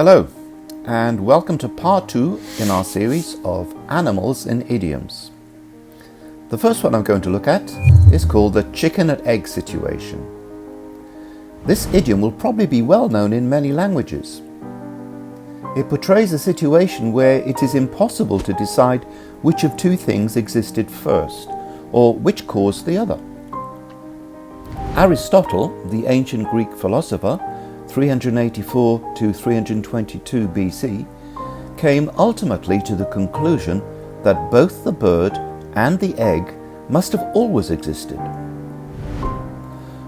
Hello, and welcome to part 2 in our series of animals in idioms. The first one I'm going to look at is called the chicken and egg situation. This idiom will probably be well known in many languages. It portrays a situation where it is impossible to decide which of two things existed first, or which caused the other. Aristotle, the ancient Greek philosopher, 384 to 322 BC, came ultimately to the conclusion that both the bird and the egg must have always existed.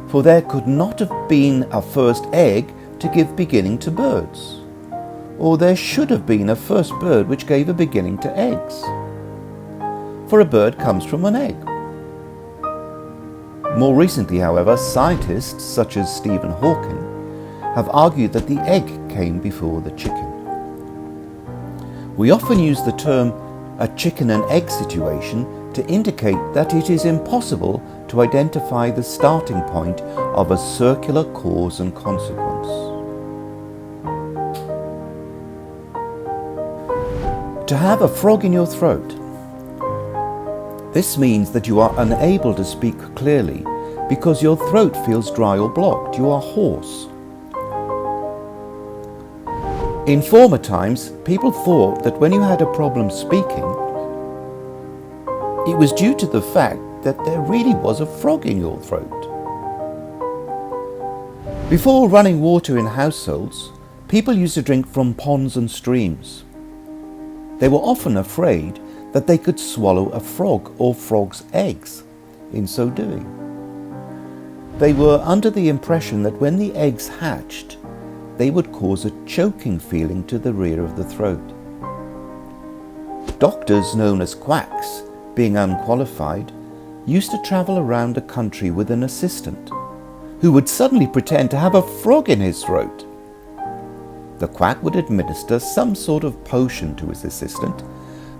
For there could not have been a first egg to give beginning to birds, or there should have been a first bird which gave a beginning to eggs. For a bird comes from an egg. More recently, however, scientists such as Stephen Hawking have argued that the egg came before the chicken. We often use the term a chicken and egg situation to indicate that it is impossible to identify the starting point of a circular cause and consequence. To have a frog in your throat. This means that you are unable to speak clearly because your throat feels dry or blocked. You are hoarse. In former times, people thought that when you had a problem speaking, it was due to the fact that there really was a frog in your throat. Before running water in households, people used to drink from ponds and streams. They were often afraid that they could swallow a frog or frog's eggs in so doing. They were under the impression that when the eggs hatched, they would cause a choking feeling to the rear of the throat. Doctors known as quacks, being unqualified, used to travel around the country with an assistant who would suddenly pretend to have a frog in his throat. The quack would administer some sort of potion to his assistant,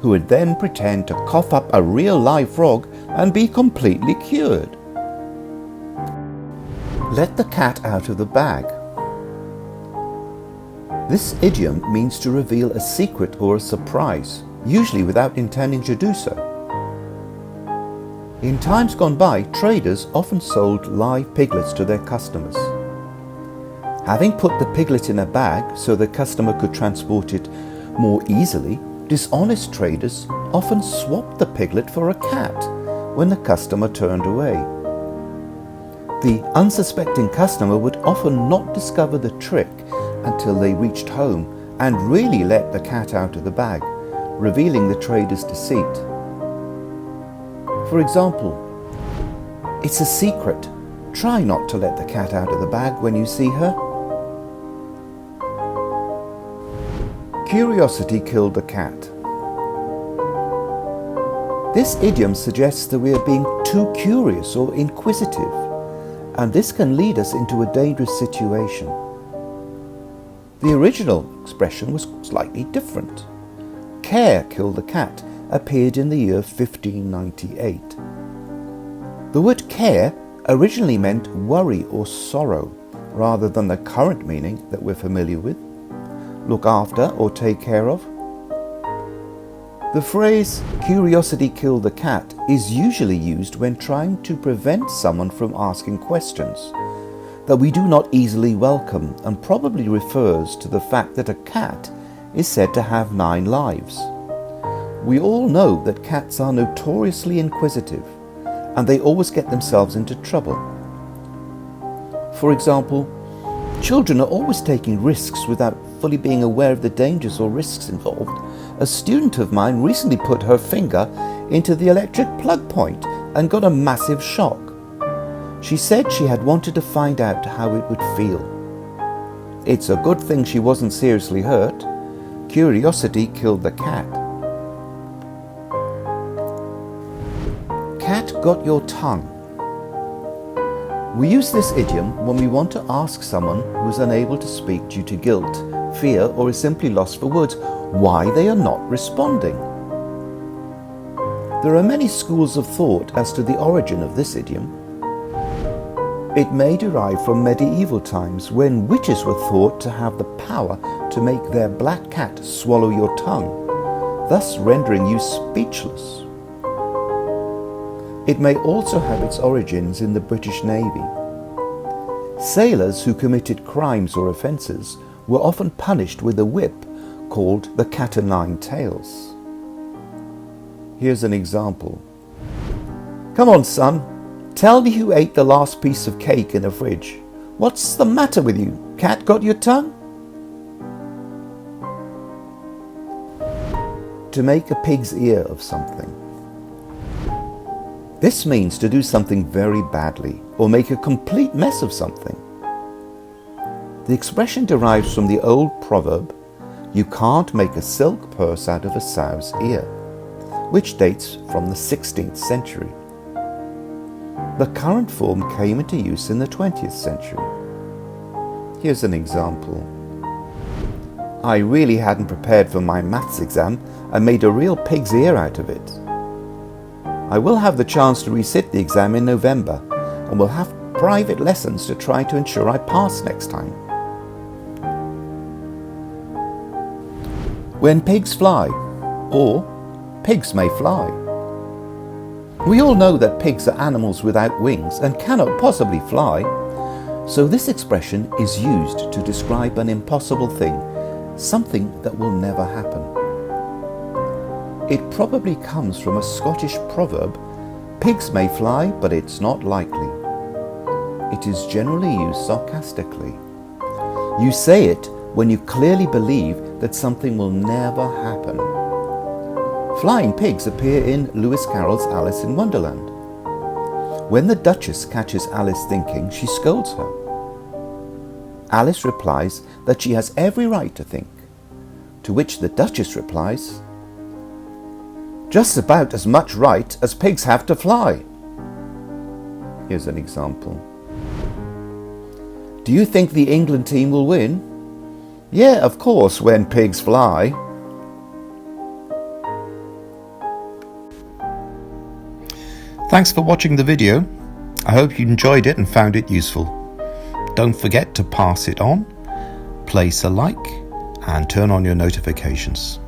who would then pretend to cough up a real live frog and be completely cured. Let the cat out of the bag. This idiom means to reveal a secret or a surprise, usually without intending to do so. In times gone by, traders often sold live piglets to their customers. Having put the piglet in a bag so the customer could transport it more easily, dishonest traders often swapped the piglet for a cat when the customer turned away. The unsuspecting customer would often not discover the trick until they reached home and really let the cat out of the bag, revealing the trader's deceit. For example, "It's a secret. Try not to let the cat out of the bag when you see her." Curiosity killed the cat. This idiom suggests that we are being too curious or inquisitive, and this can lead us into a dangerous situation. The original expression was slightly different. Care killed the cat appeared in the year 1598. The word care originally meant worry or sorrow, rather than the current meaning that we're familiar with, look after or take care of. The phrase "curiosity killed the cat" is usually used when trying to prevent someone from asking questions that we do not easily welcome, and probably refers to the fact that a cat is said to have 9 lives. We all know that cats are notoriously inquisitive, and they always get themselves into trouble. For example, children are always taking risks without fully being aware of the dangers or risks involved. A student of mine recently put her finger into the electric plug point and got a massive shock. She said she had wanted to find out how it would feel. It's a good thing she wasn't seriously hurt. Curiosity killed the cat. Cat got your tongue. We use this idiom when we want to ask someone who is unable to speak due to guilt, fear, or is simply lost for words why they are not responding. There are many schools of thought as to the origin of this idiom. It may derive from medieval times when witches were thought to have the power to make their black cat swallow your tongue, thus rendering you speechless. It may also have its origins in the British Navy. Sailors who committed crimes or offences were often punished with a whip called the cat o' nine tails. Here's an example. "Come on, son, tell me who ate the last piece of cake in the fridge. What's the matter with you? Cat got your tongue?" To make a pig's ear of something. This means to do something very badly or make a complete mess of something. The expression derives from the old proverb, "You can't make a silk purse out of a sow's ear," which dates from the 16th century. The current form came into use in the 20th century. Here's an example. "I really hadn't prepared for my maths exam and made a real pig's ear out of it. I will have the chance to resit the exam in November and will have private lessons to try to ensure I pass next time." When pigs fly, or pigs may fly. We all know that pigs are animals without wings and cannot possibly fly, so this expression is used to describe an impossible thing, something that will never happen. It probably comes from a Scottish proverb, "Pigs may fly, but it's not likely." It is generally used sarcastically. You say it when you clearly believe that something will never happen. Flying pigs appear in Lewis Carroll's Alice in Wonderland. When the Duchess catches Alice thinking, she scolds her. Alice replies that she has every right to think, to which the Duchess replies, "Just about as much right as pigs have to fly." Here's an example. "Do you think the England team will win?" "Yeah, of course, when pigs fly." Thanks for watching the video. I hope you enjoyed it and found it useful. Don't forget to pass it on, place a like, and turn on your notifications.